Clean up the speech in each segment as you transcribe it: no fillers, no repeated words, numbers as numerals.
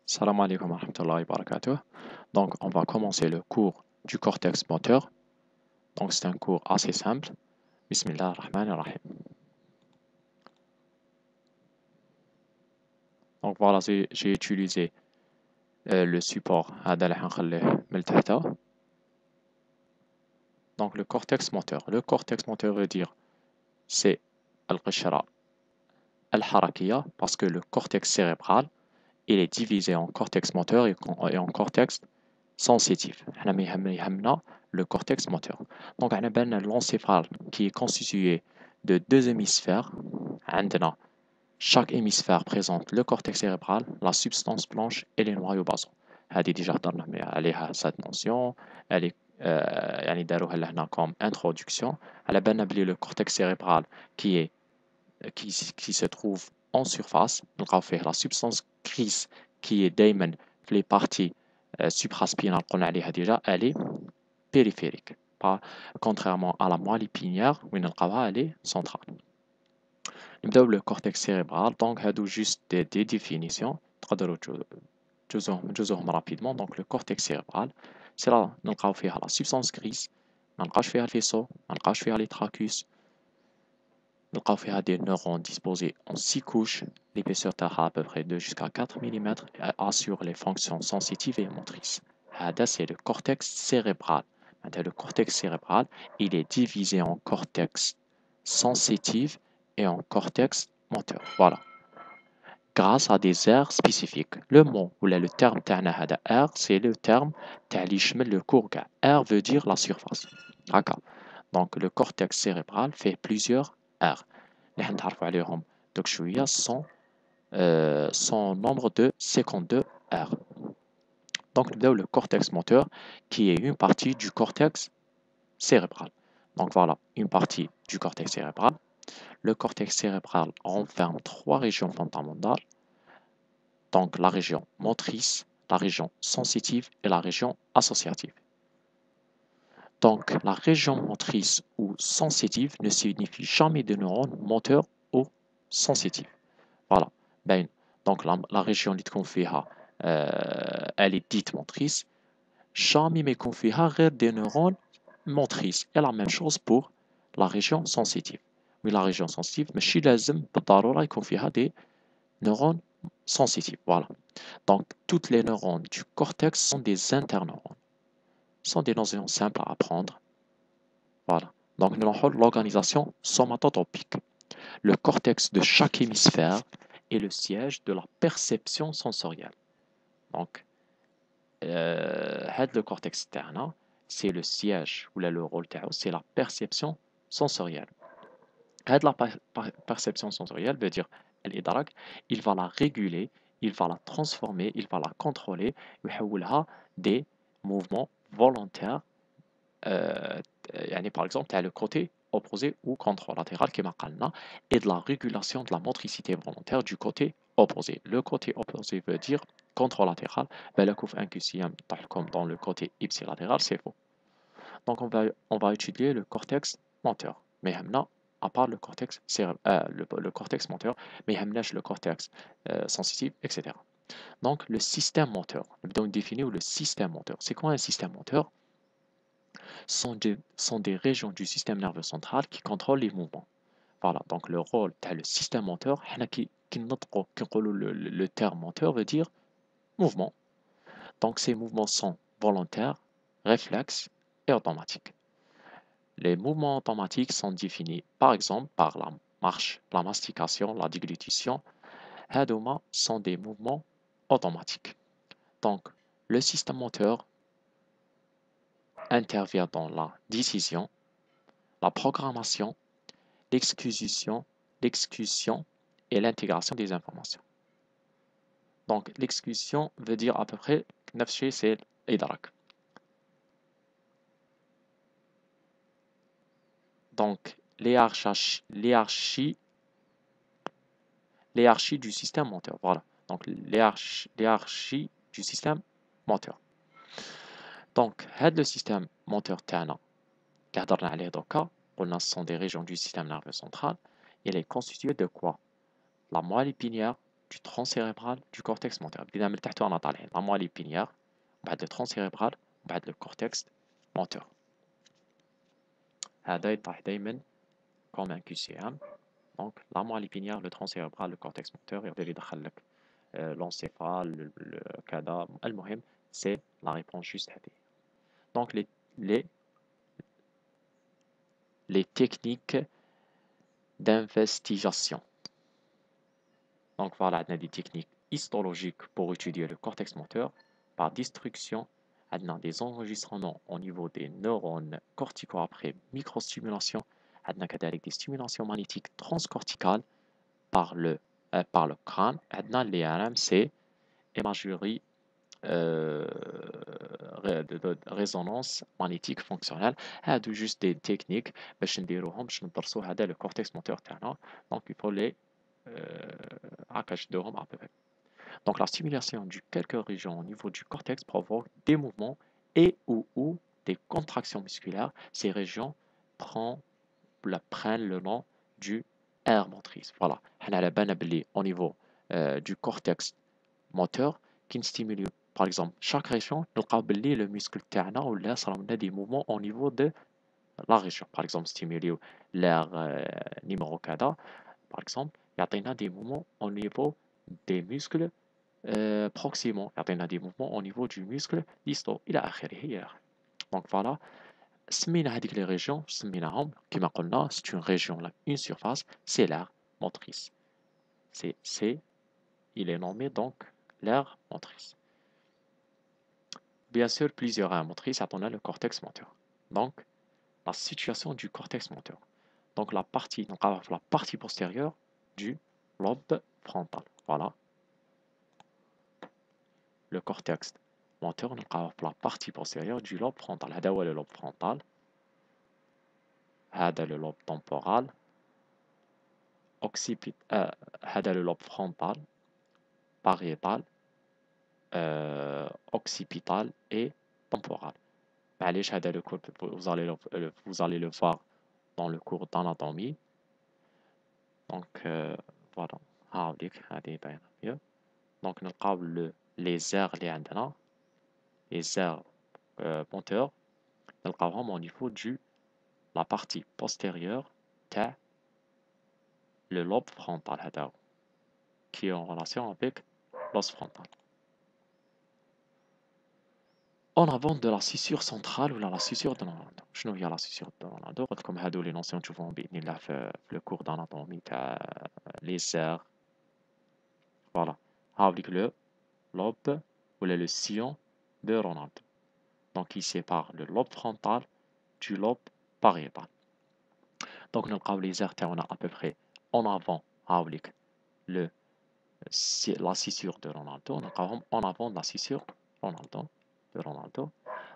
Salam alaikum wa rahmatullahi wa barakatuh. Donc, on va commencer le cours du cortex moteur. Donc, c'est un cours assez simple. Bismillah ar-Rahman ar-Rahim. Donc, voilà, j'ai utilisé le support هذا اللي حنخليه من تحت. Donc, le cortex moteur. Le cortex moteur veut dire c'est القشرة الحركية parce que le cortex cérébral il est divisé en cortex moteur et en cortex sensitif. حنا ما يهمنا le cortex moteur. Donc, on a l'encéphale qui est constitué de deux hémisphères. عندنا chaque hémisphère présente le cortex cérébral, la substance blanche et les noyaux basaux. هذه ديجا هضرنا عليها cette notion. Elle est يعني داروها لهنا comme introduction. على بالنا بلي le cortex cérébral qui se trouve en surface نلقاو فيه la substance grise qui est دايما في les parties supraspinales قلنا عليها ديجا elle est périphérique, pas contrairement à la moelle épinière où نلقاوها elle est centrale. نبداو بالcortex cérébral. Donc هادو juste des définitions تقدروا تجوزوهم rapidement. Donc le cortex cérébral c'est là نلقاو فيها la substance grise, ما نلقاوش فيها الفيسو، ما نلقاوش فيها les tracus، نلقاو فيها des neurones disposés en 6 couches. L'épaisseur تاعها à peu près 2 jusqu'à 4 mm et assure les fonctions sensitives et motrices. هذا c'est le cortex cérébral. Le cortex cérébral, il est divisé en cortex sensitif et en cortex moteur. Voilà. Grâce à des aires spécifiques. Le mot ou le terme تاعنا هذا air, c'est le terme تاع اللي يشمل le cours كاع. Air veut dire la surface. هكا. Donc le cortex cérébral fait plusieurs aires. اللي حنتعرفوا عليهم دوك شوية son nombre de 52 aires. Donc le cortex moteur qui est une partie du cortex cérébral. Donc voilà, une partie du cortex cérébral. Le cortex cérébral renferme 3 régions fondamentales. Donc la région motrice, la région sensitive et la région associative. Donc la région motrice ou sensitive ne signifie jamais de neurones moteurs ou sensitifs. Voilà. Ben, donc la région اللي تكون فيها elle est dite motrice. Jamais ما يكون فيها غير des neurones motrices. Et la même chose pour la région sensitive. Mais la région sensitive ماشي لازم بالضرورة يكون فيها des neurones sensitifs. Voilà. Donc toutes les neurones du cortex sont des interneurones. Sont des notions simples à apprendre. Voilà. Donc nous avons l'organisation somatotopique. Le cortex de chaque hémisphère est le siège de la perception sensorielle. Donc le cortex externe, c'est le siège ou le rôle c'est la perception sensorielle. La perception sensorielle veut dire il va la réguler, il va la transformer, il va la contrôler, ويحولها des mouvements volontaires. Par exemple, tu as le côté opposé ou contralatéral qui m'a et de la régulation de la motricité volontaire du côté opposé. Le côté opposé veut dire contralatéral. Ben, le couf incusium, comme dans le côté ipsilatéral, c'est faux. Donc, on va étudier le cortex moteur. Mais maintenant, à part le cortex, le cortex moteur, mais le cortex sensitif, etc. Donc, le système moteur. On définit le système moteur. C'est quoi un système moteur? Sont des régions du système nerveux central qui contrôlent les mouvements. Voilà, donc le rôle de le système moteur, le terme moteur veut dire mouvement. Donc ces mouvements sont volontaires, réflexes et automatiques. Les mouvements automatiques sont définis par exemple par la marche, la mastication, la déglutition. Hadoma sont des mouvements automatiques. Donc le système moteur intervient dans la décision, la programmation, l'exécution et l'intégration des informations. Donc l'exécution veut dire à peu près نفس c'est l'idrak. Donc l'hiérarchie du système moteur. Voilà. Donc l'hiérarchie du système moteur. Donc le système moteur تاعنا اللي هضرنا عليه دوكا قلنا ce sont des régions du système nerveux central. Il est constitué de quoi? La moelle épinière, du tronc cérébral, du cortex moteur. بدينا من تحت وانا طالعين la moelle épinière, بعد le tronc cérébral, بعد le cortex moteur. هذا يطرح دايما comme un QCM. Donc la moelle épinière, le tronc cérébral, le cortex moteur يقدر يدخل لك l'encéphale, كذا. المهم c'est la réponse juste هذه. Donc les techniques d'investigation. Donc voilà, on a des techniques histologiques pour étudier le cortex moteur par destruction. On a des enregistrements au niveau des neurones corticaux après microstimulation. On a des stimulations magnétiques transcorticales par le crâne. On a les RMC, imagerie de résonance magnétique fonctionnelle. هادو juste des techniques باش نديروهم باش ندرسو هذا le cortex moteur تاعنا. Donc il faut les هكا نشدوهم à peu près. Donc la stimulation de quelques régions au niveau du cortex provoque des mouvements et ou des contractions musculaires. Ces régions prennent le nom du aire motrice. Voilà. On a la banabli au niveau du cortex moteur qui stimule par exemple chaque région. Le muscle تاعنا ولا صار لنا des mouvements au niveau de la région. Par exemple stimuler l'aire numéro 4 par exemple يعطينا des mouvements au niveau des muscles proximaux, يعطينا des mouvements au niveau du muscle distal إلى آخره. Donc voilà, سمينا هذيك les régions سميناهم كما قلنا c'est une région là, une surface, c'est l'aire motrice. Il est nommé donc l'aire motrice. Bien sûr, plusieurs aires motrices, on a le cortex moteur. Donc, la situation du cortex moteur. Donc, la partie postérieure du lobe frontal. Voilà. Le cortex moteur, on a la partie postérieure du lobe frontal. هذا هو le lobe frontal. هذا le lobe temporal. هذا le lobe frontal, pariétal, occipital et temporal. معليش هذا le cours, vous allez le voir dans le cours d'anatomie. Donc voilà. هاوليك هذه باينة mieux. Donc نلقاو les aires اللي عندنا, les aires moteurs, نلقاوهم au niveau du la partie postérieure تاع le lobe frontal هذا qui est en relation avec l'os frontal. En avant de la scissure centrale ou la scissure de Ronaldo. شنو هي la scissure de Ronaldo؟ قلت لكم هادو les notions تشوفوهم بإذن الله في le cours d'anatomie تاع les aires. Voilà. Avec le lobe ou le sillon de Ronaldo. Donc il sépare le lobe frontal du lobe pariétal. Donc نلقاو les aires تاعنا à peu près en avant avec la scissure de Ronaldo. نلقاوهم en avant de la scissure de Ronaldo.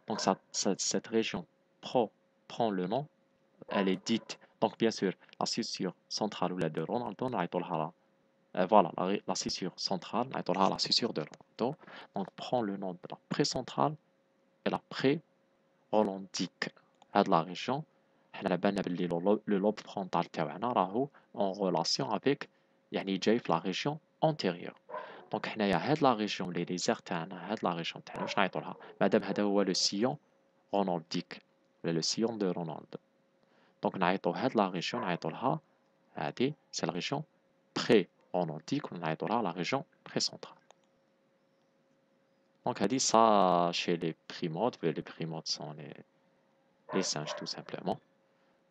Donc cette région prend le nom, elle est dite, donc bien sûr la scissure centrale ou la de Ronaldo, voilà, la scissure centrale, la scissure de Ronaldo, donc prend le nom de la précentrale et la pré-rolandique. هاد la région, حنا بالنا باللي le lobe frontal تاعنا راهو en relation avec يعني جاي في la région antérieure. دونك حنايا هاد لا ريجيون لي ليزير تاعنا, هاد لا ريجيون تاعنا واش نعيطولها؟ مادام هذا هو لو سيون رونالديك ولا لو سيون دو رونالد, دونك نعيطو هاد لا ريجيون نعيطولها هادي سي لا ريجيون بري رونالديك ولا نعيطولها لا ريجيون بري سونترال. دونك هادي سا شي لي بريموت سون لي سانج تو سامبلومون.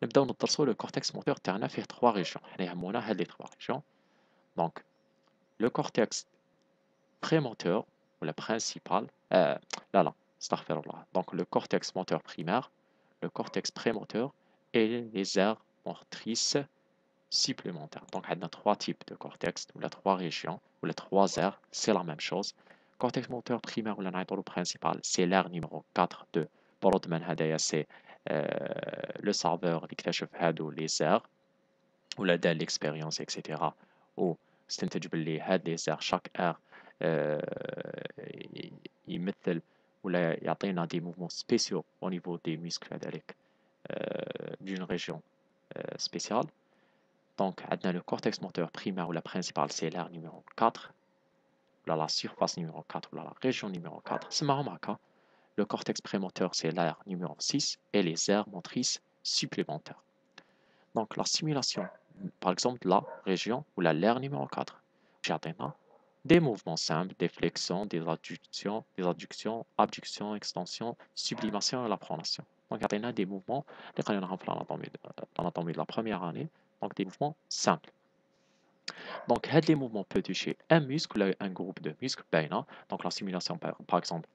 نبداو ندرسو لو كورتكس موتور تاعنا فيه 3 ريجيون, حنا يهمونا هاد لي 3 ريجيون. دونك لو كورتكس prémoteur ou la principale, astaghfirullah. Donc le cortex moteur primaire, le cortex prémoteur et les aires motrices supplémentaires. Donc on a 3 types de cortex, ou les 3 régions, ou les 3 aires, c'est la même chose. Cortex moteur primaire ou le principal, c'est l'aire numéro 4 de Brodmann. C'est le serveur qui cache les aires, ou l'expérience, etc. Ou استنتج باللي هاد لي زار chaque aire يمثل ولا يعطينا دي موفمون سبيسيو au niveau des muscles هذلك d'une région spéciale. Donc عندنا le cortex moteur primaire ou la principale, c'est l'aire numéro 4 la surface numéro 4 ou la région numéro 4. سمعهم هكا. Le cortex prémoteur, c'est l'aire numéro 6 et les aires motrices supplémentaires. Donc la stimulation, par exemple de la région ou l'aire numéro 4. J'ai atteint des mouvements simples, des flexions, des adductions, abductions, extensions, sublimations et la pronation. Donc il y a des mouvements dans l'anatomie de la première année, donc des mouvements simples. Donc les mouvements peuvent toucher un muscle ou un groupe de muscles. Donc la stimulation par exemple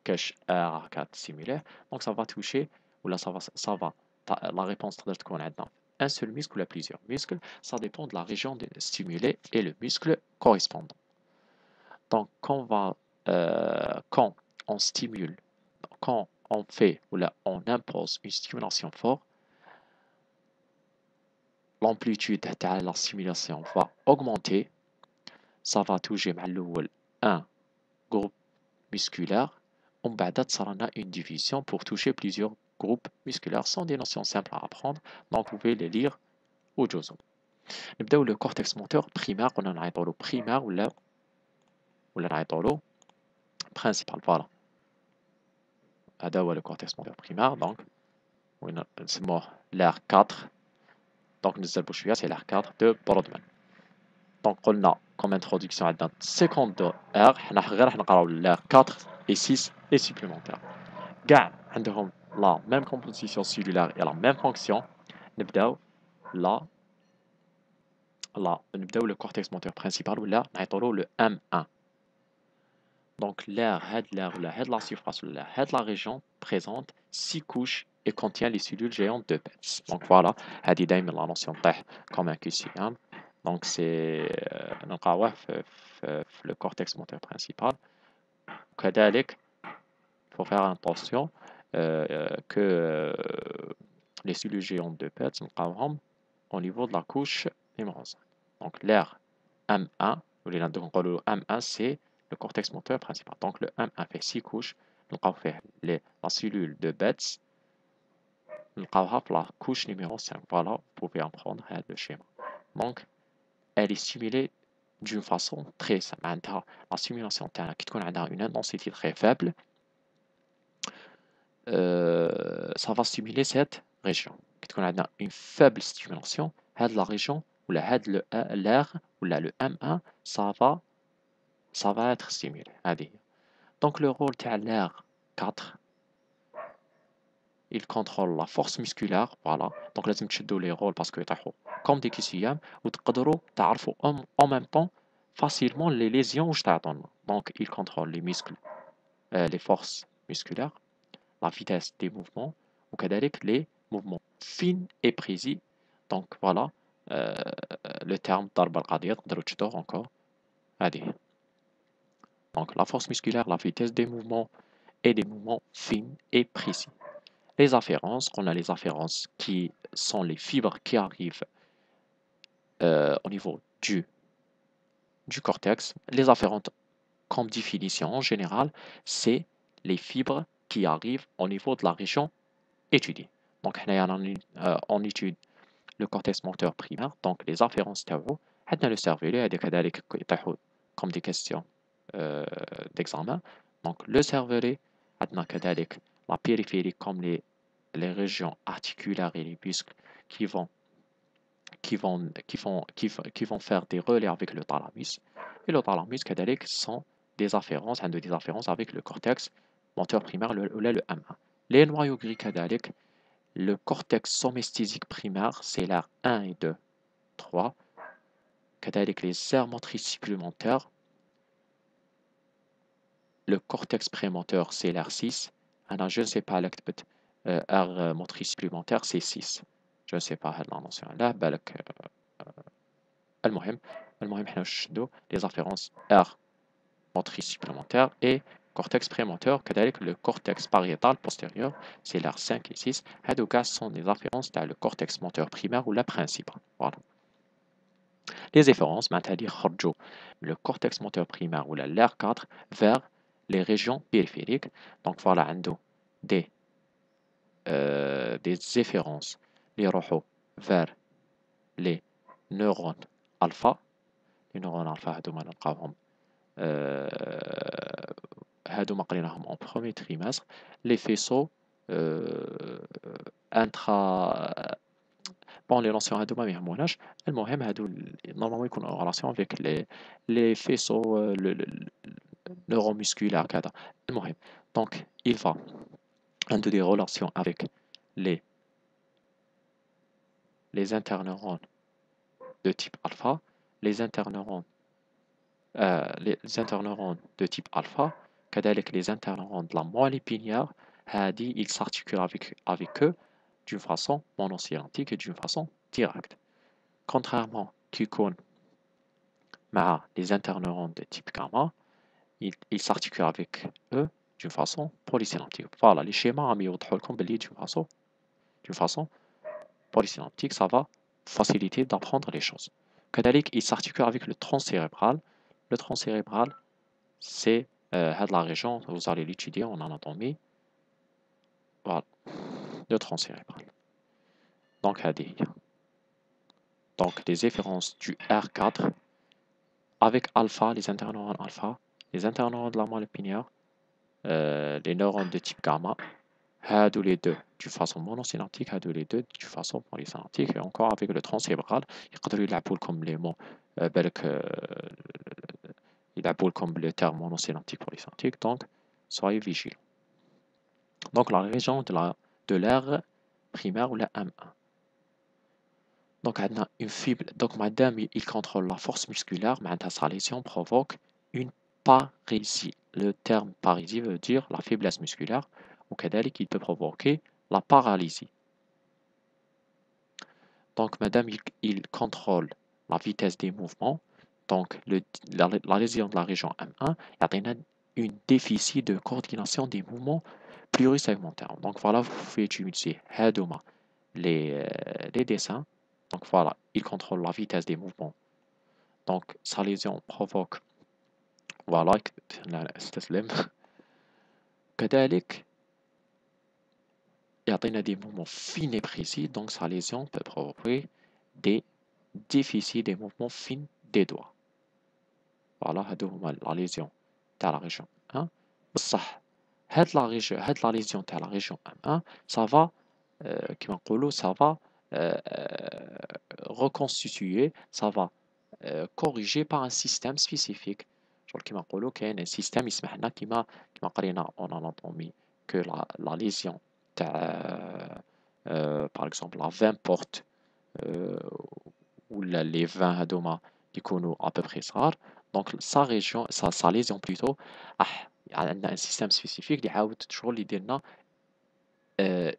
cache R4 similaire, donc ça va toucher ou là la réponse doit être un seul muscle ou plusieurs muscles, ça dépend de la région stimulée et le muscle correspondant. Donc quand on stimule, quand on fait ou là on impose une stimulation forte, l'amplitude de la stimulation va augmenter, ça va toucher un groupe musculaire. On va une division pour toucher plusieurs groupes musculaires. Sont des notions simples à apprendre, donc vous pouvez les lire au Jozo. نبداو le cortex moteur primaire, on en a le primaire ou le principal. Voilà. هذا هو le cortex moteur primaire, donc نسموه l'aire 4. donc نزل بشويه c'est l'aire 4 de Brodmann. donc قلنا comme introduction عندنا 52 R, حنا غير نقراو l'aire 4 et 6 et supplémentaire. كاع عندهم la même composition cellulaire et la même fonction. نبداو le cortex moteur principal ولا نعيطولو le M1. donc l'aire la surface la région présente 6 couches et contient les cellules géantes de Betz. donc voilà, هذه دايما la notion طيح comme un QCM. donc c'est نلقاوه في le cortex moteur principal. وكذلك il faut faire attention que les cellules géantes de Betz نلقاوهم au niveau de la couche numéro 5. donc l'aire M1 ou les M1 c'est le cortex moteur principal. donc le M1 fait 6 couches. نلقاو فيه la cellule de Betz نلقاوها في la couche numéro 5. voilà, vous pouvez en prendre le schéma. donc elle est stimulée d'une façon très simple. la stimulation تاعنا كي تكون عندها une intensité très faible, ça va stimuler cette région. كي تكون عندنا une faible stimulation, هاد la région ou l'air ou le M1 ça va être stimulé. donc le rôle de l'air 4, il contrôle la force musculaire. voilà, donc لازم تشدوا les rôles parce que يطيحوا comme des QCM وتقدروا تعرفوا en même temps facilement les lésions واش تعطونا. donc il contrôle les muscles, les forces musculaires, la vitesse des mouvements وكذلك les mouvements fins et précis. donc voilà le terme ضربة القاضية تقدروا تشدوه encore. هذه donc la force musculaire, la vitesse des mouvements et des mouvements fins et précis. les afférences, on a les afférences qui sont les fibres qui arrivent au niveau du cortex. les afférentes comme définition en général, c'est les fibres qui arrivent au niveau de la région étudiée. donc on étudie le cortex moteur primaire. donc les afférences تاعو عندنا le cervelet هذاك كذلك يطيحوا comme des questions d'examen. donc le cervelet عندنا كذلك la périphérie comme les régions articulaires et les muscles qui vont faire des relais avec le thalamus. et le thalamus كذلك sont des afférences avec le cortex moteur primaire le M1. les noyaux gris كذلك le cortex somesthésique primaire c'est l'aire 1 et 2, 3. كذلك les aires motrices supplémentaires, le cortex prémoteur c'est l'aire 6. je ne sais pas aire motrice supplémentaire c'est 6. je ne sais pas هاد la notion là بالك. المهم حنا واش نشدو les afférences aire motrice supplémentaire et cortex prémoteur. كذلك le cortex pariétal postérieur c'est l'aire 5 et 6. هادو كاع sont des afférences تاع le cortex moteur primaire ou la principale. voilà. les afférences معناتها اللي يخرجوا le cortex moteur primaire ou l'aire 4 vers les régions périphériques. donc voilà عنده des afférences اللي يروحوا vers les neurones alpha. les neurones alpha هادوما نلقاوهم هادو ما قريناهم en premier trimestre les faisceaux intra bon les notions هادو ما يهموناش المهم هادو normalement يكونوا en relation avec les faisceaux neuromusculaires كذا المهم donc il va عنده des relations avec les interneurones de type alpha les interneurones de type alpha كذلك les interneurones de la moelle épinière هادي ils s'articulent avec eux d'une façon monosynaptique et d'une façon directe contrairement كيكون مع les interneurones de type gamma ils s'articulent avec eux d'une façon polysynaptique voilà les schémas راهم يوضحوا لكم باللي d'une façon polysynaptique ça va faciliter d'apprendre les choses كذلك il s'articule avec le tronc cérébral le tronc cérébral c'est la région vous allez l'étudier en anatomie voilà le tronc cérébral donc هذه هي donc les efférences du R4 avec alpha les interneurones alpha les interneurones de la moelle épinière les neurones de type gamma هادو les deux d'une façon monosynaptique هادو les deux d'une façon polysynaptique et encore avec le tronc cérébral يقدروا يلعبوا لكم les mots بالك يلعبوا لكم le terme monosynaptique polysynaptique donc soyez vigilants donc la région de l'air primaire ou la M1 donc عندنا une fibre donc madame il contrôle la force musculaire معناتها sa lésion provoque une parésie le terme parésie veut dire la faiblesse musculaire وكذلك il peut provoquer la paralysie donc madame il contrôle la vitesse des mouvements donc la lésion de la région M1 يعطينا une déficit de coordination des mouvements plurisegmentaires donc voilà vous pouvez utiliser هادوما les dessins donc voilà il contrôle la vitesse des mouvements donc sa lésion provoque voilà استسلم كذلك يعطينا des mouvements fins et précis donc sa lésion peut provoquer des déficits des mouvements fins des doigts voilà هادو هما la lésion تاع la région 1 بصح هاد la lésion تاع la région M1 ça va كيما نقولوا ça va reconstituer ça va corriger par un système spécifique genre كيما نقولوا كاين un système يسمح لنا كيما قرينا en anatomie que la lésion تاع par exemple la veine porte ولا les veins هادوما يكونوا à peu près صغار donc sa région sa lésion plutôt عندنا un système spécifique اللي يعاود شغل يدير لنا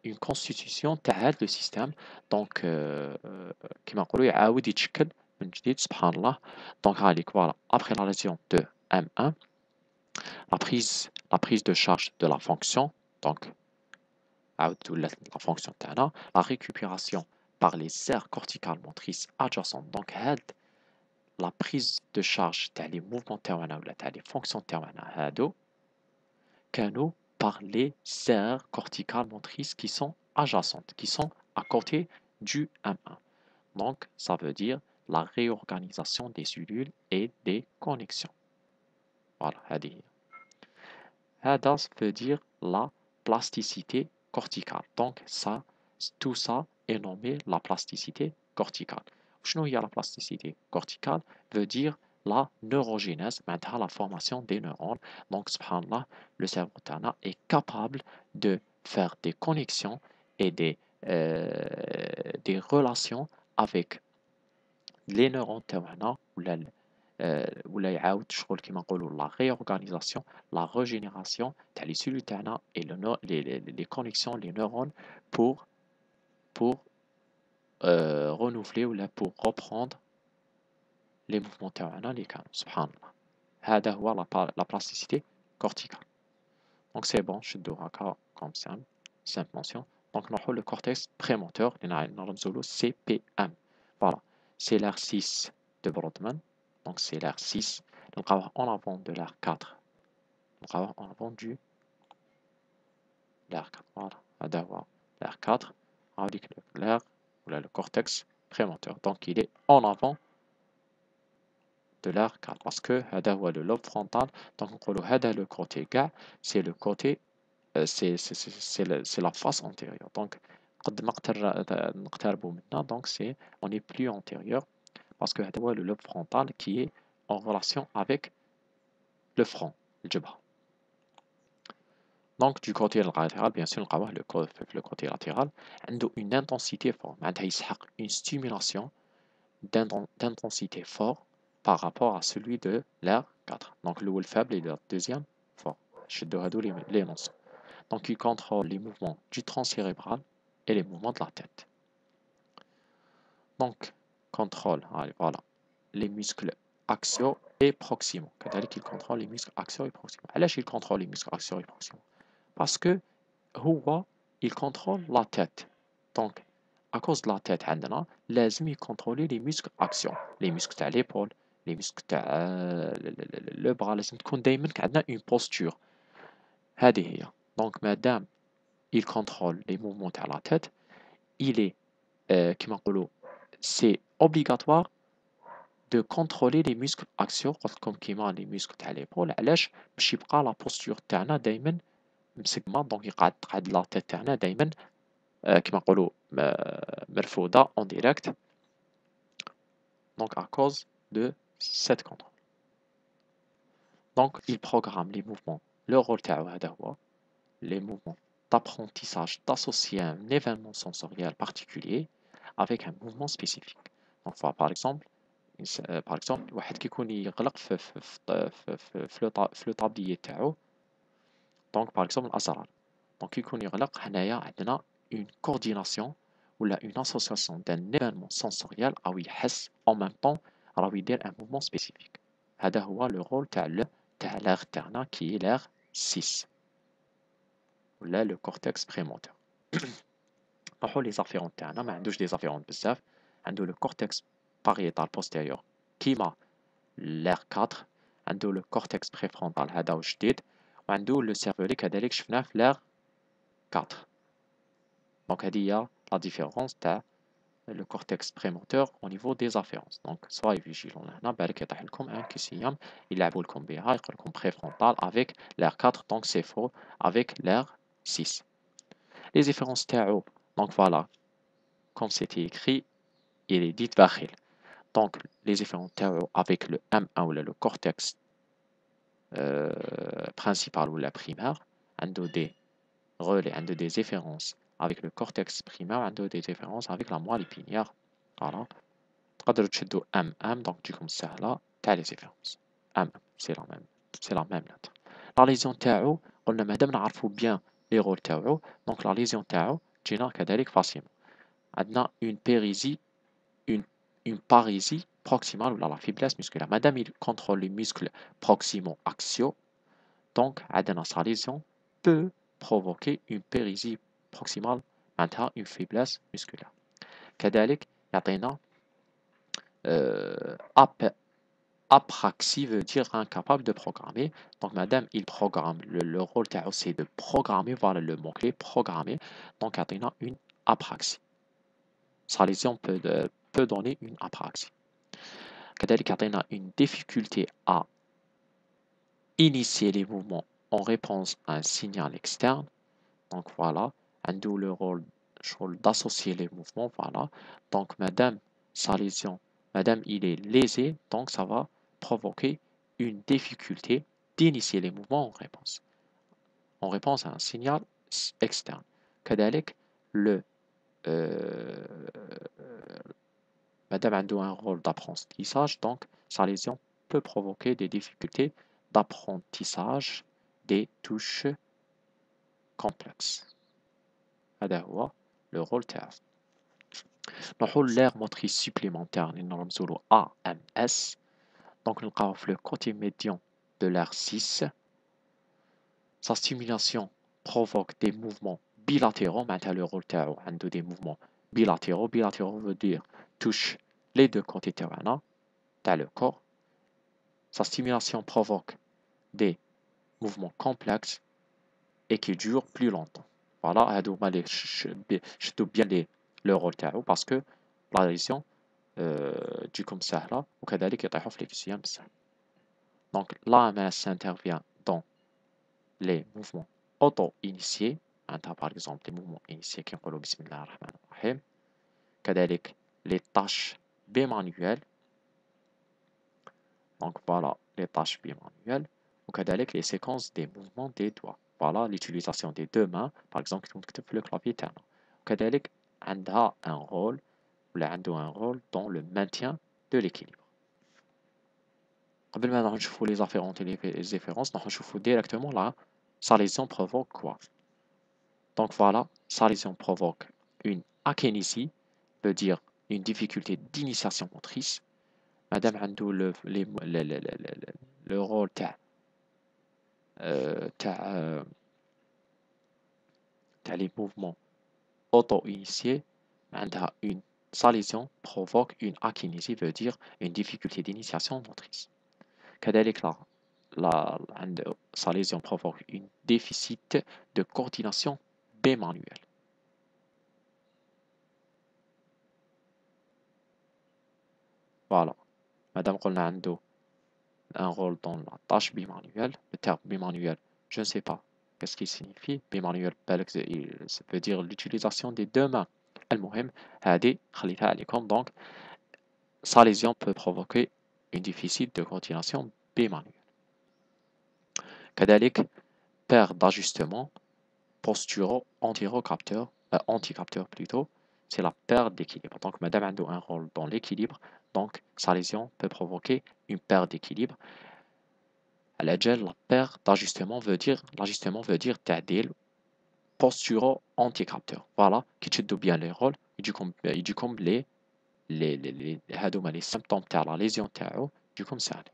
une constitution تاع هاد le système donc كيما نقولوا يعاود يتشكل من جديد سبحان الله donc هاليك voilà après la lésion de M1 la prise de charge de la fonction donc عاود ولات la fonction تاعنا la récupération par les aires corticales motrices adjacentes donc هاد la prise de charge تاع les mouvements تاعنا ولا تاع les fonctions تاعنا هادو كانوا par les aires corticales motrices qui sont adjacentes, qui sont à côté du M1. Donc, ça veut dire la réorganisation des cellules et des connexions. Voilà, هذا veut dire la plasticité corticale. Donc, ça, tout ça est nommé la plasticité corticale. شنو هي la plasticité corticale veut dire la neurogénèse, la formation des neurones. Donc, subhanallah, le cerveau tana est capable de faire des connexions et des relations avec les neurones تاعنا ولا يعاود شغل كيما نقولوا la réorganisation la régénération تاع les cellules تاعنا et les connexions les neurones pour renouveler ولا pour reprendre les mouvements تاعنا اللي كانوا سبحان الله هذا هو la plasticité corticale donc c'est bon شدوا هكا comme simple mention donc نروحوا le cortex prémoteur اللي نرمزوا CPM voilà c'est l'aire 6 de Brodmann donc c'est l'aire 6 نلقاوه en avant de l'aire 4 نلقاوه en avant du l'aire 4 voilà هذا هو l'aire 4 هذيك l'aire ولا le cortex prémoteur donc il est en avant de l'air 4 parce que هذا هو le lobe frontal. Donc نقولوا هذا le côté كاع c'est le côté c'est la face antérieure. Donc قد ما نقتربوا منها donc c'est on est plus antérieur parce que هذا هو le lobe frontal qui est en relation avec le front الجبهة. Donc du côté latéral bien sûr نلقاوه le côté latéral عنده une intensité forte معناتها يسحق une stimulation d'intensité fort par rapport à celui de l'air 4. Donc le faible et le deuxième fort. Les notions. Donc il contrôle les mouvements du tronc cérébral et les mouvements de la tête. Donc contrôle, allez, voilà, les muscles axiaux et proximaux. C'est-à-dire qu'il contrôle les muscles axiaux et proximaux. Alors il contrôle les muscles axiaux et proximaux parce que il contrôle la tête. Donc à cause de la tête عندنا لازم يكونترولي les muscles axiaux, les muscles تاع l'épaule, les muscles تاع le bras. لازم تكون دايما عندنا une posture. هذه هي. Donc مادام il contrôle les mouvements تاع la tête, il est كما نقولوا c'est obligatoire de contrôler les muscles axiaux قلت لكم كيما les muscles تاع l'épaule. علاش؟ باش يبقى la posture تاعنا دايما مسكمة. دونك يقعد لا تيت تاعنا دايما كما نقولوا مرفوضة en direct. Donc à cause de cette contrôle. Donc il programme les mouvements. Le rôle تاعو هذا هو les mouvements d'apprentissage d'associer un événement sensoriel particulier avec un mouvement spécifique. Donc par exemple واحد كيكون يغلق في لو طابليي تاعو. دونك par exemple الأزرار. دونك يكون يغلق هنايا عندنا une coordination ou une association d'un événement sensoriel أو يحس en même temps راهو يدير un mouvement spécifique. هذا هو le rôle تاع l'air تاعنا qui est l'air 6 ولا le cortex prémoteur. نروحو لي زافيرون تاعنا. ما عندوش دي زافيرون بزاف. عنده le cortex parietal postérieur كيما l'air 4. عنده le cortex préfrontal هذا هو جديد. وعنده le cervelet كذلك شفناه في l'air 4. Donc هذه هي la différence تاع le cortex prémoteur au niveau des afférences. Donc soyez vigilants هنا بالك يطيح لكم ان كيسيام يلعبوا لكم بها يقول لكم préfrontal avec l'air 4. donc c'est faux avec l'air 6. Les différences تاعو donc voilà comme c'était écrit il est dit باخل. Donc les différences تاعو avec le M1 ou le cortex principal ou la primaire عنده des relais عنده des différences avec le cortex primaire عنده des différences avec la moelle épinière. Voilà. تقدروا تشدوا M1 donc تجيكم سهلة تاع les différences. M c'est la même lettre. La lésion تاعو قلنا مادام نعرفوا bien les rôles تاعو donc la lésion تاعو تجينا كذلك facilement. عندنا une pérésie une parésie proximale ou la faiblesse musculaire. Madame il contrôle les muscles proximaux axiaux. Donc عندنا sa lésion peut provoquer une pérésie proximale معناتها une faiblesse musculaire. كذلك يعطينا apraxie veut dire incapable de programmer. Donc madame il programme le rôle تاعو c'est de programmer. Voilà le mot clé programmer. Donc يعطينا une apraxie. Sa lésion peut donner une apraxie. كذلك يعطينا une difficulté à initier les mouvements en réponse à un signal externe. Donc voilà, عنده le rôle d'associer les mouvements. Voilà. Donc madame sa lésion, madame il est lésé, donc ça va provoquer une difficulté d'initier les mouvements en réponse à un signal externe. كذلك le madame a un rôle d'apprentissage, donc sa lésion peut provoquer des difficultés d'apprentissage des touches complexes. هذا هو le rôle تاعو. نروحو l'aire motrice supplémentaire اللي نرمزو له AMS. donc نلقاوه في le côté médian de l'aire 6. Sa stimulation provoque des mouvements bilatéraux. معناتها le rôle تاعو عنده des mouvements bilatéraux. bilatéraux veut dire touche les deux côtés تاعنا تاع le corps. Sa stimulation provoque des mouvements complexes et qui durent plus longtemps. Voilà, هادو هما لي شدوا bien le rôle تاعو parce que la lésion تجيكم سهلة وكذلك يطيحوا في الاكسيام بسهل. Donc la masse intervient dans les mouvements auto-initiés. عندها par exemple les mouvements initiés qui نقولوا بسم الله الرحمن الرحيم. كذلك les tâches bimanuelles. Donc voilà les tâches bimanuelles. وكذلك les séquences des mouvements des doigts. Voilà l'utilisation des deux mains par exemple كي نكتب في le clavier تاعنا. وكذلك عندها un rôle ولا عنده un rôle dans le maintien de l'équilibre. قبل ما نروح نشوفوا les afférentes et les efférences نروح نشوفوا directement la sa lésion provoque quoi. Donc voilà, sa lésion provoque une akinésie, veut dire une difficulté d'initiation motrice. Madame عنده le rôle تاع les mouvements auto-initiés. عندها une sa lésion provoque une akinésie, veut dire une difficulté d'initiation motrice. كذلك sa lésion provoque un déficit de coordination bimanuelle. Voilà. Madame قلنا عنده un rôle dans la tâche bimanuelle. Le terme bimanuel, je ne sais pas qu'est-ce qu'il signifie. Bimanuel, ça veut dire l'utilisation des deux mains. المهم هذه خليتها عليكم. Donc sa lésion peut provoquer un déficit de coordination bimanuelle. كذلك perte d'ajustement posturo-anticapteur plutôt, c'est la perte d'équilibre. Donc madame a un rôle dans l'équilibre, donc sa lésion peut provoquer une perte d'équilibre. La perte d'ajustement veut dire تعديل posturo-anticapteur. Voilà, qui تشدوا bien les rôles, يجيكم هادوما les symptômes تاع la lésion تاعو يجيكم ساهل.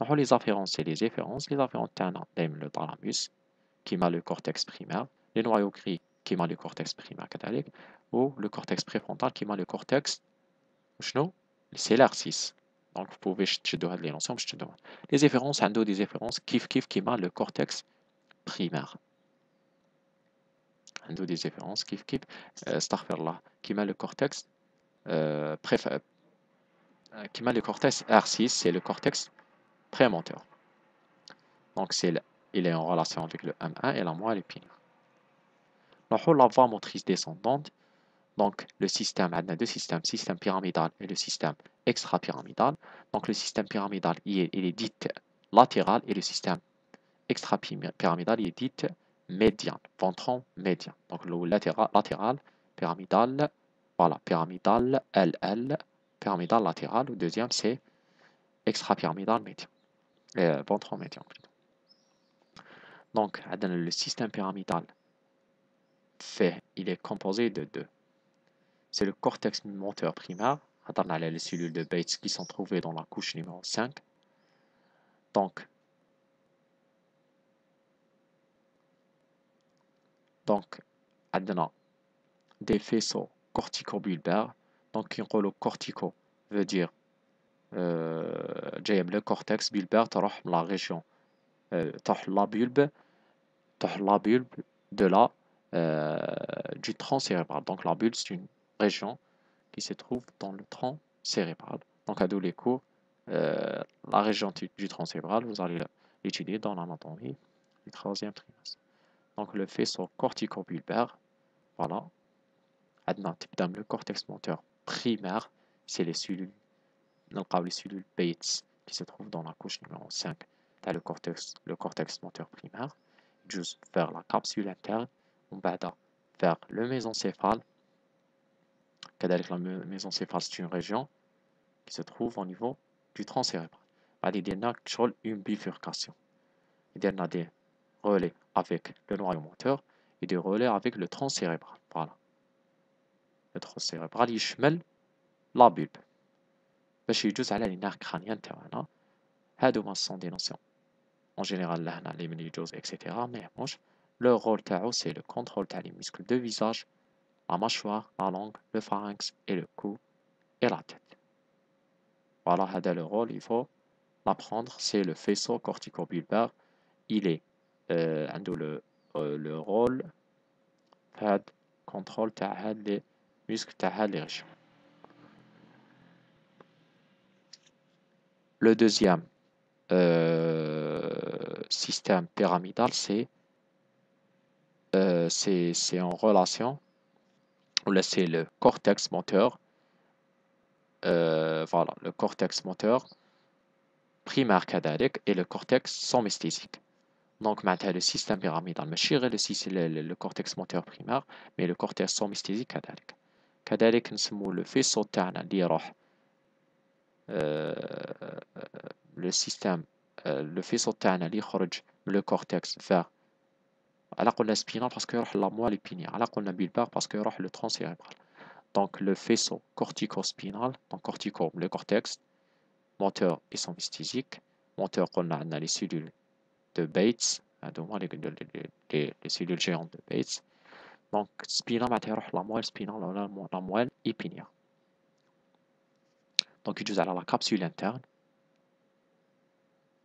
نروحو les afférences et les efférences. Les afférences تاعنا دايما le thalamus كيما le cortex primaire, les noyaux gris كيما le cortex primaire كذلك, ou le cortex préfrontal كيما le cortex شنو c'est l'R6. Donc vous pouvez تشدوا هاد les notions باش تشدوها. Les efférences عنده des efférences كيف كيما le cortex primaire. عنده des efférences كيف استغفر الله كيما le cortex كيما le cortex R6, c'est le cortex prémoteur. Donc il est en relation avec le M1 et la moelle épinière. La voie motrice descendante. Donc le système, on a deux systèmes, système pyramidal et le système extra-pyramidal. Donc le système pyramidal, il est dit latéral et le système extra-pyramidal, il est dit médian, ventron médian. Donc le latéral, pyramidal, voilà, pyramidal, LL, pyramidal latéral. Le deuxième, c'est extra-pyramidal médian, ventron médian plutôt. Donc le système pyramidal, il est composé de deux. C'est le cortex moteur primaire, les cellules de Bates qui sont trouvées dans la couche numéro 5. Donc on a des faisceaux corticobulbaires. Donc le cortico veut dire le cortex bulbaire تروح la région تروح la bulbe de du tronc cérébral. Donc la bulbe c'est une région qui se trouve dans le tronc cérébral. Donc à tous les cours, la région du tronc cérébral, vous allez l'étudier dans l'anatomie du troisième trimestre. Donc le faisceau corticobulbaire, voilà. Le cortex moteur primaire, c'est les cellules Bates qui se trouvent dans la couche numéro 5. Tu as le cortex moteur primaire, juste vers la capsule interne, on va vers le mésencéphale. La mésencéphale, c'est une région qui se trouve au niveau du tronc cérébral. Il y a une bifurcation. Il y a des relais avec le noyau moteur et des relais avec le tronc cérébral. Voilà. Le tronc cérébral يشمل la bulbe باش يجوز على les nerfs crâniens تاعنا. هادو sont des notions en général لهنا les من يجوز etc. ما يهموش. Le rôle تاعو c'est le contrôle تاع les muscles de visage, la mâchoire, la langue, le pharynx et le cou et la tête. Voilà, هذا le rôle, il faut l'apprendre, c'est le faisceau corticobulbaire. Il est عنده le rôle هاد contrôle تاع هاد les muscles تاع هاد les régions. Le deuxième système pyramidal, c'est en relation, ou là c'est le cortex moteur, voilà, le cortex moteur primaire كذلك et le cortex somesthésique. Donc معناتها le système pyramidal ماشي غير le cortex moteur primaire mais le cortex somesthésique كذلك نسموه le faisceau تاعنا اللي يروح le système le faisceau تاعنا اللي يخرج le cortex vers على قلنا spinal parce que يروح la moelle épinière على قلنا bulbar parce que يروح le tronc cérébral. Donc le faisceau cortico-spinal, donc cortico le cortex moteur et somesthésique. Moteur قلنا عندنا les cellules de Bates هذوما les cellules géantes de Bates. Donc spinal معناتها يروح la moelle spinale ولا la moelle épinière. Donc يجوز على la capsule interne,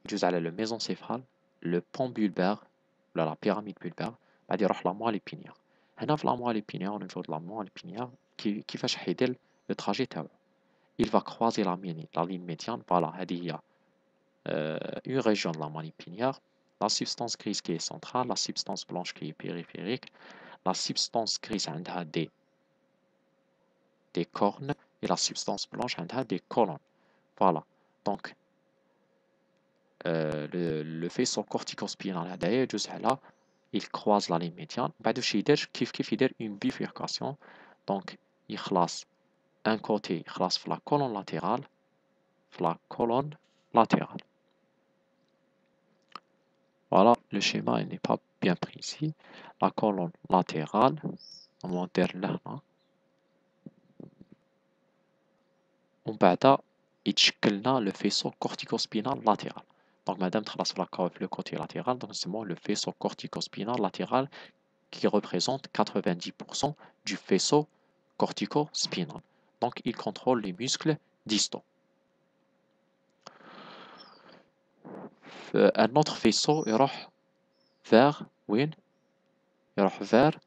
يجوز على le mésencéphale, le pont bulbaire ولا la pyramide bulbaire, بعد يروح la moelle épinière. هنا في la moelle épinière, au niveau de la moelle épinière, كيفاش حيدير le trajet تاعو. Il va croiser la ligne médiane, voilà, هذه هي une région de la moelle épinière, la substance grise qui est centrale, la substance blanche qui est périphérique, la substance grise عندها des cornes et la substance blanche عندها des colonnes. Voilà. Donc le faisceau corticospinal هذايا يجوز على il croise la ligne médiane. بعد واش يدير كيف يدير une bifurcation. Donc يخلص un côté يخلص في la colonne latérale, في la colonne latérale. Voilà, le schéma il n'est pas bien précis. La colonne latérale, on va dire là. ومن بعد يتشكل لنا le faisceau corticospinal latéral. Donc madame تخلص في le côté latéral, donc c'est le faisceau corticospinal latéral qui représente 90% du faisceau corticospinal. Donc il contrôle les muscles distaux. Un autre faisceau يروح vers وين؟ يروح vers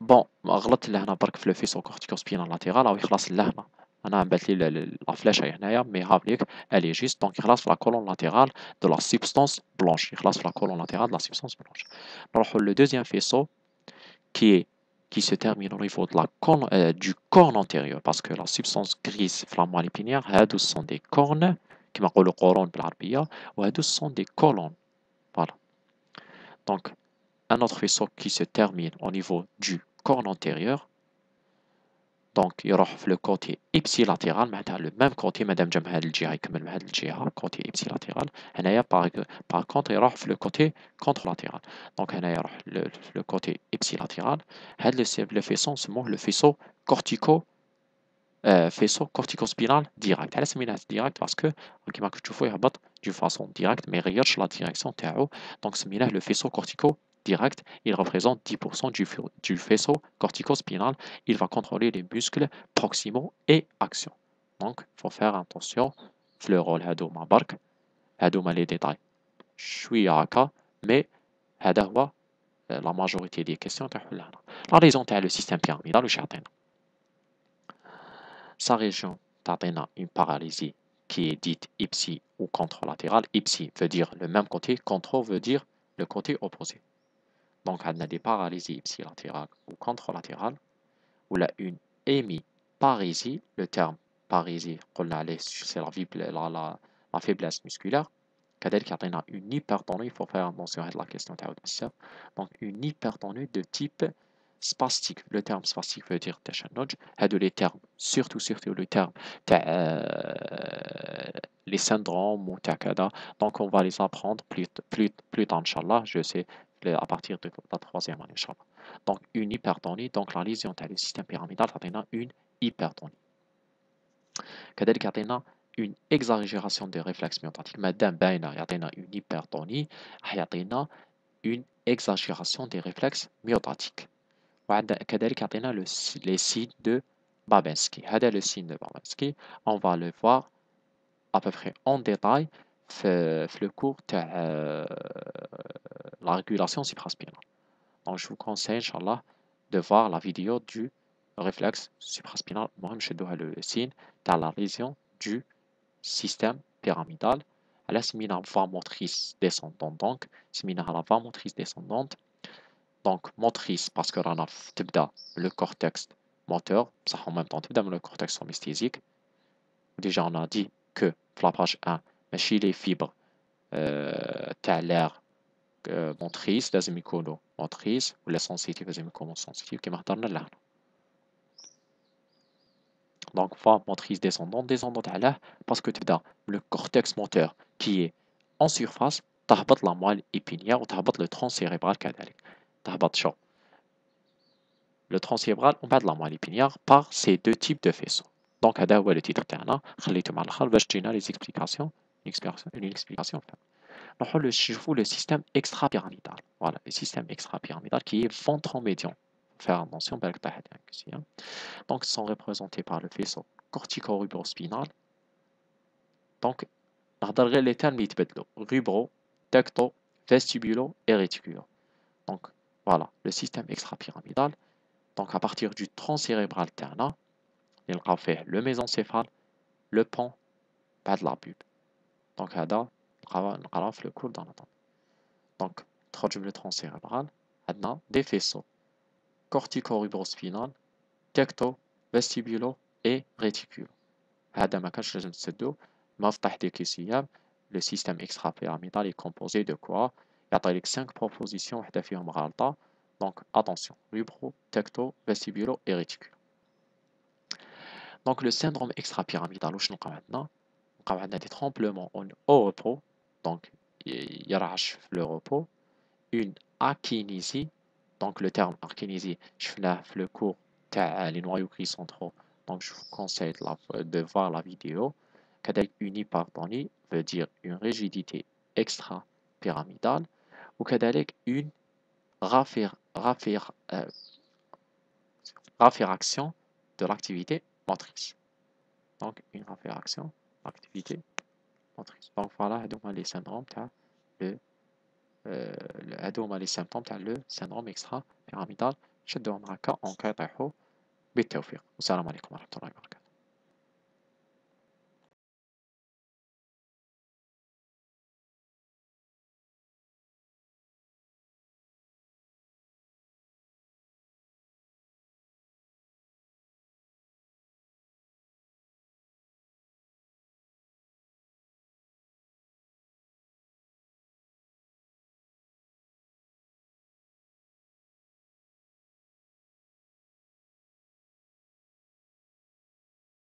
بون غلطت لهنا برك في لو فيسو كورتيكوسبينال لاتيرال او يخلص لهنا. انا عم بات لي لا فلاشه هنايا مي هابليك الي جيست دونك يخلص في لا كولون لاتيرال دو لا سبستانس بلونش. يخلص في لا كولون لاتيرال دو لا سبستانس بلونش. نروحو لو دوزيام فيسو qui se termine au niveau de du corne antérieur parce que la substance grise في la moelle épinière هادو sont des cornes كما نقولو قرون بالعربيه وهادو sont des colonnes. Voilà. Donc un autre faisceau qui se termine au niveau du corne antérieur. Donc يروح في le côté ipsilatéral معناتها le même côté مادام جا من هاد الجهة يكمل من هاد الجهة côté ipsilatéral. هنايا par contre يروح في le côté contralatéral. Donc هنايا يروح le côté ipsilatéral. هاد le faisceau نسموه le faisceau faisceau corticospinal direct. علاش سميناه direct parce que كيما راكم تشوفوا يهبط d'une façon directe ما يغيرش la direction تاعو. Donc سميناه le faisceau cortico direct. Il représente 10% du faisceau corticospinal. Il va contrôler les muscles proximaux et axiaux. Donc, il faut faire attention. في le rôle هادوما برك هادوما les détails شوية هكا mais هذا هو la majorité des questions تحلها هنا. La raison تاع le système pyramidal واش يعطينا. Sa région تعطينا une paralysie qui est dite ipsi ou contralatérale. Ipsi veut dire le même côté, contro veut dire le côté opposé. Donc, on a des paralysies ipsilatérales ou contralatérales, ou là une hémiparésie. Le terme parésie, c'est la faiblesse musculaire. كذلك يعطينا une hypertonie, il faut faire attention à la question تاعو بزاف. Donc une hypertonie de type spastique. Le terme spastique veut dire تشنج. هادو les termes, surtout le terme تاع les syndromes ou تاع كذا. Donc on va les apprendre plus tard inchallah, je sais à partir de la troisième année inchallah. Donc une hypertonie, donc la lésion تاع le système pyramidal تعطينا une hypertonie. كذلك يعطينا une exagération des réflexes myotatique. مادام باينه يعطينا une hypertonie راح يعطينا une exagération des réflexes myotatiques. وكذلك يعطينا les signes de Babinski. هذا le signe de Babinski, on va le voir à peu près en détail في le cours تاع la régulation supraspinale. Donc je vous conseille inchallah de voir la vidéo du réflexe supraspinal المهم نشدوها le signe تاع la lésion du système pyramidal على سميناها voie motrice descendante donc سميناها la voie motrice descendante donc motrice parce que رانا تبدا le cortex moteur بصح en même temps تبدا من le cortex somesthésique déjà on a dit que في la page 1 ماشي les fibres تاع l'air motrice لازم يكونوا motrice ولا sensitive لازم يكونوا sensitive كيما هضرنا لهنا donc voie motrice descendante علاه باسكو تبدا le cortex moteur qui est en surface تهبط la moelle épinière وتهبط le tronc cérébral كذلك تهبط شو le tronc cérébral ومن بعد la moelle épinière par ces deux types de faisceaux donc هذا هو le titre تاعنا خليته مع الاخر باش تجينا les explications une explication نروحو نشوفو le système extrapyramidal voilà le système extrapyramidal qui est ventromédian faire attention بالك طيحت هكا donc sont représentés par le faisceau cortico-rubrospinal donc نهضر غير les termes يتبدلوا rubro tecto vestibulo et réticulo donc voilà le système extrapyramidal donc à partir du tronc cérébral تاعنا نلقاو فيه le mésencéphale le pont بعد la pube donc هذا نقراو في le cours d'anatomie donc تخرج le tronc cérébral عندنا des faisceaux cortico-rubrospinal tecto vestibulo et réticulo هذا ما كانش لازم تسدو ما في تحت السياب le système extrapyramidal est composé de quoi يعطي لك 5 propositions وحده فيهم غلطة donc attention rubro tecto vestibulo et réticulo donc le syndrome extrapyramidal واش نلقاو عندنا نلقاو عندنا des tremblements au repos donc يرعش في le repos une akinésie donc le terme akinésie شفناه في le cours تاع les noyaux gris centraux donc je vous conseille de voir la vidéo كذلك une hypertonie veut dire une rigidité extrapyramidale وكذلك une raréfaction de l'activité motrice donc une raréfaction de l'activité motrice donc voilà هادوما les syndromes تاع le هادوما les symptômes تاع le syndrome extrapyramidal شدوهم هكا اون كيطيحوا بالتوفيق والسلام عليكم ورحمة الله وبركاته